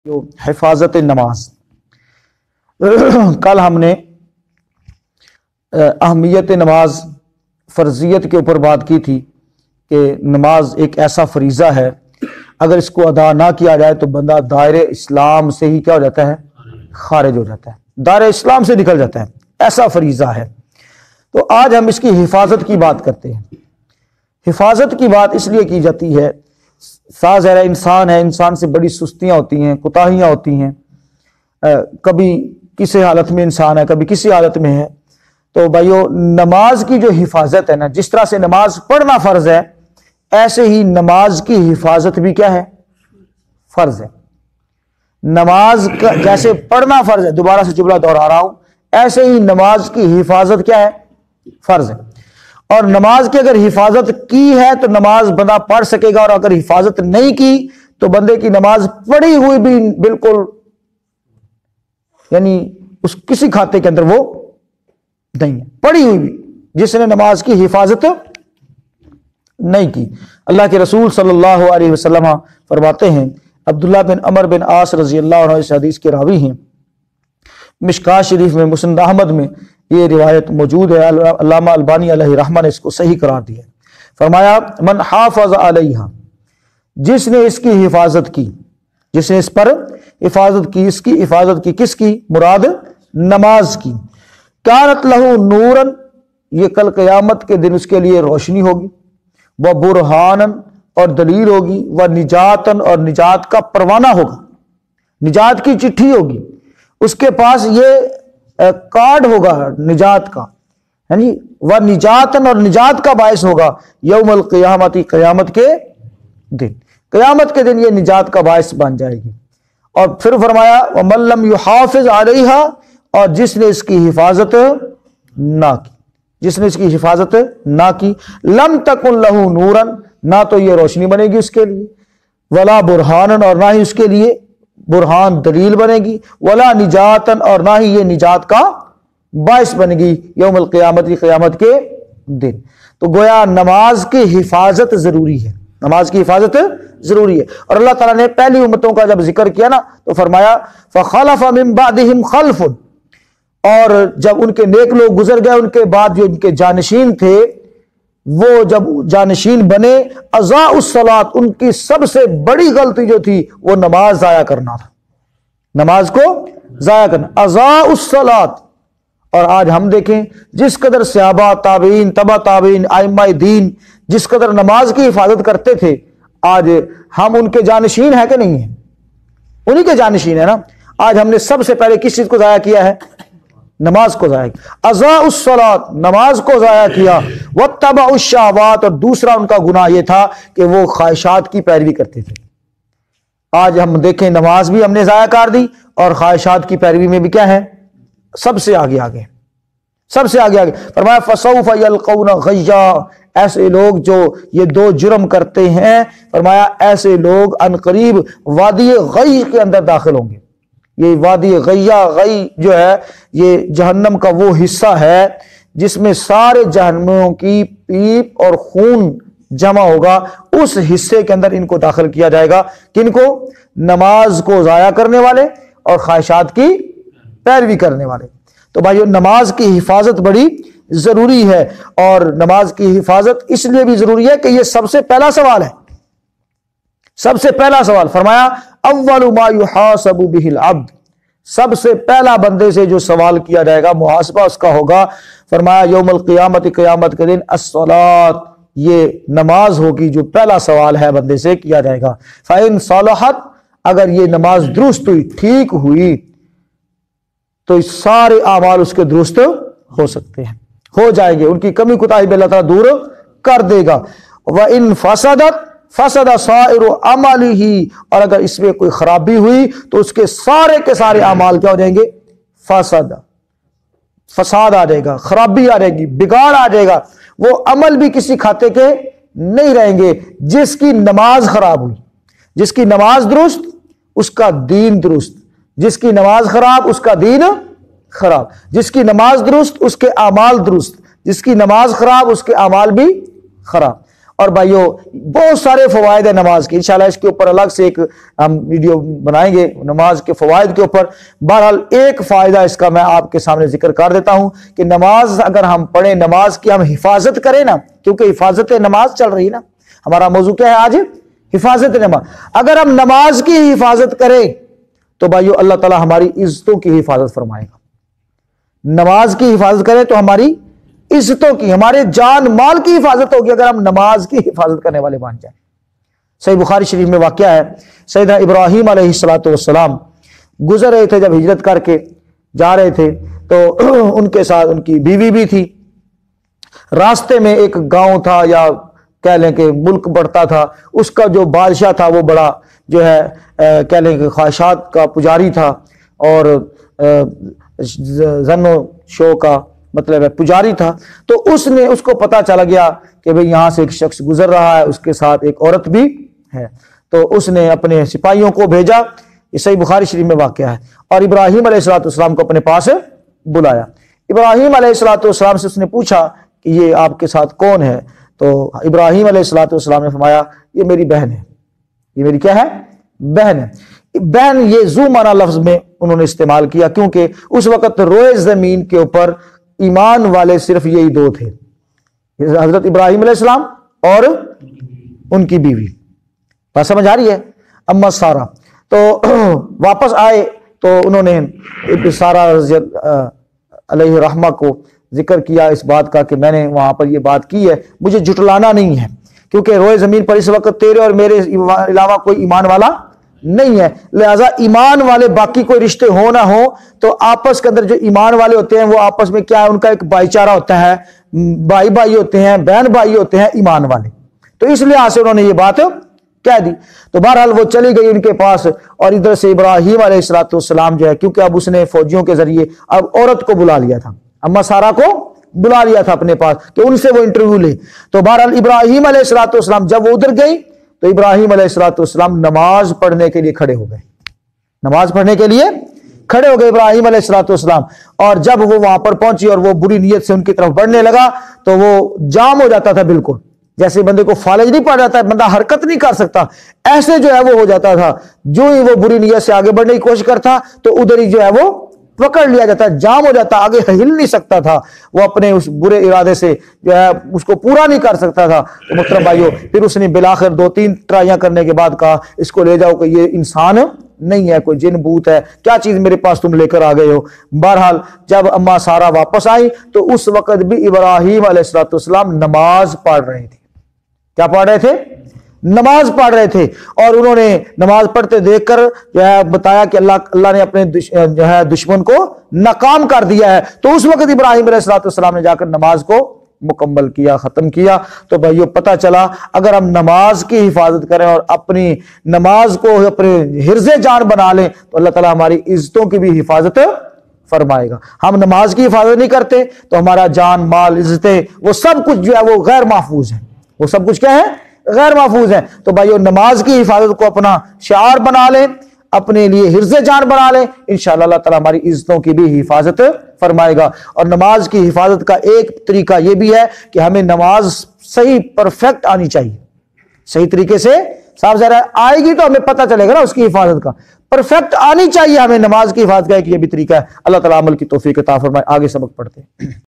हिफाजत नमाज। कल हमने अहमियत नमाज, फ़र्जियत के ऊपर बात की थी कि नमाज एक ऐसा फरीज़ा है, अगर इसको अदा ना किया जाए तो बंदा दायरे इस्लाम से ही क्या हो जाता है, खारिज हो जाता है, दायरे इस्लाम से निकल जाता है। ऐसा फरीज़ा है। तो आज हम इसकी हिफाजत की बात करते हैं। हिफाजत की बात इसलिए की जाती है, साज़ेरा इंसान है, इंसान से बड़ी सुस्तियां होती हैं, कोताहियां होती हैं, कभी किसी हालत में इंसान है, कभी किसी हालत में है। तो भाइयों, नमाज की जो हिफाजत है ना, जिस तरह से नमाज पढ़ना फर्ज है, ऐसे ही नमाज की हिफाजत भी क्या है, फर्ज है। नमाज का जैसे पढ़ना फर्ज है, दोबारा से जुमला दोहरा रहा हूं, ऐसे ही नमाज की हिफाजत क्या है, फर्ज है। और नमाज की अगर हिफाजत की है तो नमाज बंदा पढ़ सकेगा, और अगर हिफाजत नहीं की तो बंदे की नमाज पढ़ी हुई भी बिल्कुल, यानी उस किसी खाते के अंदर वो नहीं है, पढ़ी हुई भी, जिसने नमाज की हिफाजत नहीं की। अल्लाह के रसूल सल्लल्लाहु अलैहि वसल्लम फरमाते हैं, अब्दुल्लाह बिन अमर बिन आस रजी अल्लाह अन्हु इस हदीस के रावी हैं, मिशकात शरीफ में, मुस्नद अहमद में ये रिवायत मौजूद है। अल्लामा अलबानी अलैहि रहमा ने इसको सही करार दिया। फरमाया, मन हाफ़ज़ अलैहा, जिसने इसकी हिफाजत की, जिसने इस पर हिफाजत की, इसकी हिफाजत की, किसकी मुराद, नमाज की, कानत लहू नूरन, ये कल क़यामत के दिन उसके लिए रोशनी होगी, व बुरहानन, और दलील होगी, व निजातन, और निजात का परवाना होगा, निजात की चिट्ठी होगी, उसके पास ये कार्ड होगा निजात का, यानी वह निजातन, और निजात का बायस होगा, यौमल क़यामती, क़यामत के दिन, क़यामत के दिन ये निजात का बायस बन जाएगी। और फिर फरमाया, वमन लम युहाफ़िज़ अलैहा, और जिसने इसकी हिफाजत ना की, जिसने इसकी हिफाजत ना की, लम तकुन लहू नूरन, ना तो ये रोशनी बनेगी उसके लिए, वला बुरहानन, और ना ही उसके लिए बुरहान दलील बनेगी, वला निजातन, और ना ही ये निजात का बायस बनेगी, यौमुल क़यामत, क़यामत के दिन। तो गोया नमाज की हिफाजत जरूरी है, नमाज की हिफाजत जरूरी है। और अल्लाह ताला ने पहली उम्मतों का जब जिक्र किया ना, तो फरमाया, फ़ख़लफ़ मिन बअदिहिम ख़ल्फ़ुन, और जब उनके नेक लोग गुजर गए, उनके बाद जो उनके जानशीन थे, वो जब जानशीन बने, अज़ाउस सलात, उनकी सबसे बड़ी गलती जो थी वो नमाज जाया करना था, नमाज को जाया करना, अज़ाउस सलात। और आज हम देखें, जिस कदर सहाबा, ताबीन, तबा ताबीन, आइम्मा दीन जिस कदर नमाज की हिफाजत करते थे, आज हम उनके जानशीन है कि नहीं है, उन्हीं के जानशीन है ना। आज हमने सबसे पहले किस चीज को जाया किया है, नमाज को जाया किया, अज़ाउस सलात, नमाज को जाया किया, वत्तबउश शहवात, और दूसरा उनका गुनाह यह था कि वो ख्वाहिशात की पैरवी करते थे। आज हम देखें, नमाज भी हमने जाया कर दी, और ख्वाहिशात की पैरवी में भी क्या है, सबसे आगे आगे, सबसे आगे आगे। फरमाया, फसौफ यल्कौना गय्या, ऐसे लोग जो ये दो जुर्म करते हैं, फरमाया ऐसे लोग अनकरीब वादी गई के अंदर दाखिल होंगे। ये वादी गैया, गई जो है ये जहन्नम का वो हिस्सा है जिसमें सारे जहन्नमियों की पीप और खून जमा होगा, उस हिस्से के अंदर इनको दाखिल किया जाएगा। किनको, नमाज को जाया करने वाले और ख्वाहिशात की पैरवी करने वाले। तो भाइयों, नमाज की हिफाजत बड़ी जरूरी है, और नमाज की हिफाजत इसलिए भी जरूरी है कि यह सबसे पहला सवाल है, सबसे पहला सवाल। फरमाया, अव्वलु मा युहासबु बिहिल अब्द, सबसे पहला बंदे से जो सवाल किया जाएगा, मुहासबा उसका होगा, फरमाया यौमुल क़यामत, क़यामत के दिन, अस्सलात, ये नमाज होगी, जो पहला सवाल है बंदे से किया जाएगा। फ़इन सलहत, अगर ये नमाज दुरुस्त हुई, ठीक हुई, तो सारे आमाल उसके दुरुस्त हो सकते हैं, हो जाएंगे, उनकी कमी कुताही अल्लाह ताला दूर कर देगा। व इन फसदत फसदा साइरु अमलिही, और अगर इसमें कोई खराबी हुई तो उसके सारे के सारे अमाल क्या हो जाएंगे, फसाद आ जाएगा, खराबी आ जाएगी, बिगाड़ आ जाएगा, वो अमल भी किसी खाते के नहीं रहेंगे। जिसकी नमाज खराब हुई, जिसकी नमाज दुरुस्त, उसका दीन दुरुस्त, जिसकी नमाज खराब, उसका दीन खराब, जिसकी नमाज दुरुस्त, उसके अमाल दुरुस्त, जिसकी नमाज खराब, उसके अमाल भी खराब। और भाइयों बहुत सारे फवायद है नमाज के, इंशाल्लाह इसके ऊपर अलग से एक हम वीडियो बनाएंगे नमाज के फवायद के ऊपर। बहरहाल एक फायदा इसका मैं आपके सामने जिक्र कर देता हूं कि नमाज अगर हम पढ़े, नमाज की हम हिफाजत करें ना, क्योंकि हिफाजत नमाज चल रही है ना, हमारा मौजू क्या है आज, हिफाजत नमाज। अगर हम नमाज की हिफाजत करें तो भाइयों अल्लाह ताला हमारी इज्जतों की हिफाजत फरमाएगा। नमाज की हिफाजत करें तो हमारी इज्जतों की, हमारे जान माल की हिफाजत होगी अगर हम नमाज की हिफाजत करने वाले बन जाए। सही बुखारी शरीफ में वाकया है, सैयदना इब्राहीम अलैहिस्सलातु वस्सलाम गुजर रहे थे, जब हिजरत करके जा रहे थे तो उनके साथ उनकी बीवी भी थी। रास्ते में एक गांव था या कह लें कि मुल्क बढ़ता था, उसका जो बादशाह था वो बड़ा जो है कह लें कि ख्वाहिशात का पुजारी था और जन्नो शो का मतलब है पुजारी था। तो उसको पता चला गया कि भाई यहां से एक शख्स गुजर रहा है, उसके साथ एक औरत भी है। तो उसने अपने सिपाहियों को भेजा, ये सही बुखारी शरीफ में वाकया है, और इब्राहीम अलैहिस्सलाम को अपने पास बुलाया। इब्राहीम अलैहिस्सलाम से उसने पूछा कि ये आपके साथ कौन है? तो इब्राहीम अलैहिस्सलाम ने फरमाया ये मेरी बहन है। ये मेरी क्या है? बहन है। बहन ये जू माना लफ्ज में उन्होंने इस्तेमाल किया, क्योंकि उस वक्त रोए जमीन के ऊपर ईमान वाले सिर्फ यही दो थे, हजरत इब्राहीम अलैहिस्सलाम और उनकी बीवी। बात समझ आ रही है? अम्मा सारा। तो वापस आए तो उन्होंने सारा अलैहि रहमा को जिक्र किया इस बात का कि मैंने वहां पर ये बात की है, मुझे जुटलाना नहीं है, क्योंकि रोए जमीन पर इस वक्त तेरे और मेरे अलावा कोई ईमान वाला नहीं है। लिहाजा ईमान वाले बाकी कोई रिश्ते हो ना हो तो आपस के अंदर जो ईमान वाले होते हैं वो आपस में क्या है, उनका एक भाईचारा होता है, भाई भाई होते हैं, बहन भाई होते हैं ईमान वाले। तो इस लिहाज से उन्होंने ये बात कह दी। तो बहरहाल वो चली गई उनके पास, और इधर से इब्राहीम अलैहिस्सलाम जो है, क्योंकि अब उसने फौजियों के जरिए अब औरत को बुला लिया था, अम्मा सारा को बुला लिया था अपने पास कि उनसे वो इंटरव्यू ले। तो बहरहाल इब्राहीम अलैहिस्सलाम जब वो उधर गई तो इब्राहीम अलैहिस्सलाम नमाज पढ़ने के लिए खड़े हो गए, नमाज पढ़ने के लिए खड़े हो गए इब्राहीम अलैहिस्सलाम। और जब वो वहां पर पहुंची और वो बुरी नीयत से उनकी तरफ बढ़ने लगा तो वो जाम हो जाता था, बिल्कुल जैसे बंदे को फालिज नहीं पड़ जाता है, बंदा हरकत नहीं कर सकता, ऐसे जो है वो हो जाता था। जो ही वो बुरी नीयत से आगे बढ़ने की कोशिश करता तो उधर ही जो है वो पकड़ लिया जाता, जाम हो जाता, आगे हिल नहीं सकता था, वो अपने उस बुरे इरादे से जो है उसको पूरा नहीं कर सकता था। तो मुहतरम भाइयों, फिर उसने बिलाखिर 2-3 ट्राइयां करने के बाद कहा इसको ले जाओ कि ये इंसान नहीं है, कोई जिन भूत है, क्या चीज मेरे पास तुम लेकर आ गए हो। बहरहाल जब अम्मा सारा वापस आई तो उस वक्त भी इब्राहीम अलैहिस्सलाम नमाज पढ़ रहे थे। क्या पढ़ रहे थे? नमाज पढ़ रहे थे। और उन्होंने नमाज पढ़ते देखकर जो है बताया कि अल्लाह ने अपने जो है दुश्मन को नाकाम कर दिया है। तो उस वक्त इब्राहीम अलैहिस्सलाम ने जाकर नमाज को मुकम्मल किया, खत्म किया। तो भाइयों पता चला अगर हम नमाज की हिफाजत करें और अपनी नमाज को अपने हिर्ज़े जान बना लें तो अल्लाह ताला हमारी इज्जतों की भी हिफाजत फरमाएगा। हम नमाज की हिफाजत नहीं करते तो हमारा जान माल इज्जतें वो सब कुछ जो है वो गैर महफूज है, वो सब कुछ क्या है? गैर महफूज है। तो भाइयों नमाज की हिफाजत को अपना शिआर बना लें, अपने लिए हिर्ज़े जान बना लें, इंशाअल्लाह अल्लाह ताला हमारी इज्जतों की भी हिफाजत फरमाएगा। और नमाज की हिफाजत का एक तरीका यह भी है कि हमें नमाज सही परफेक्ट आनी चाहिए, सही तरीके से साफ ज़रा आएगी तो हमें पता चलेगा ना उसकी हिफाजत का, परफेक्ट आनी चाहिए हमें नमाज की हिफाजत का। एक ये भी तरीका है। अल्लाह ताला अमल की तौफीक अता फरमाए। आगे सबक पढ़ते हैं।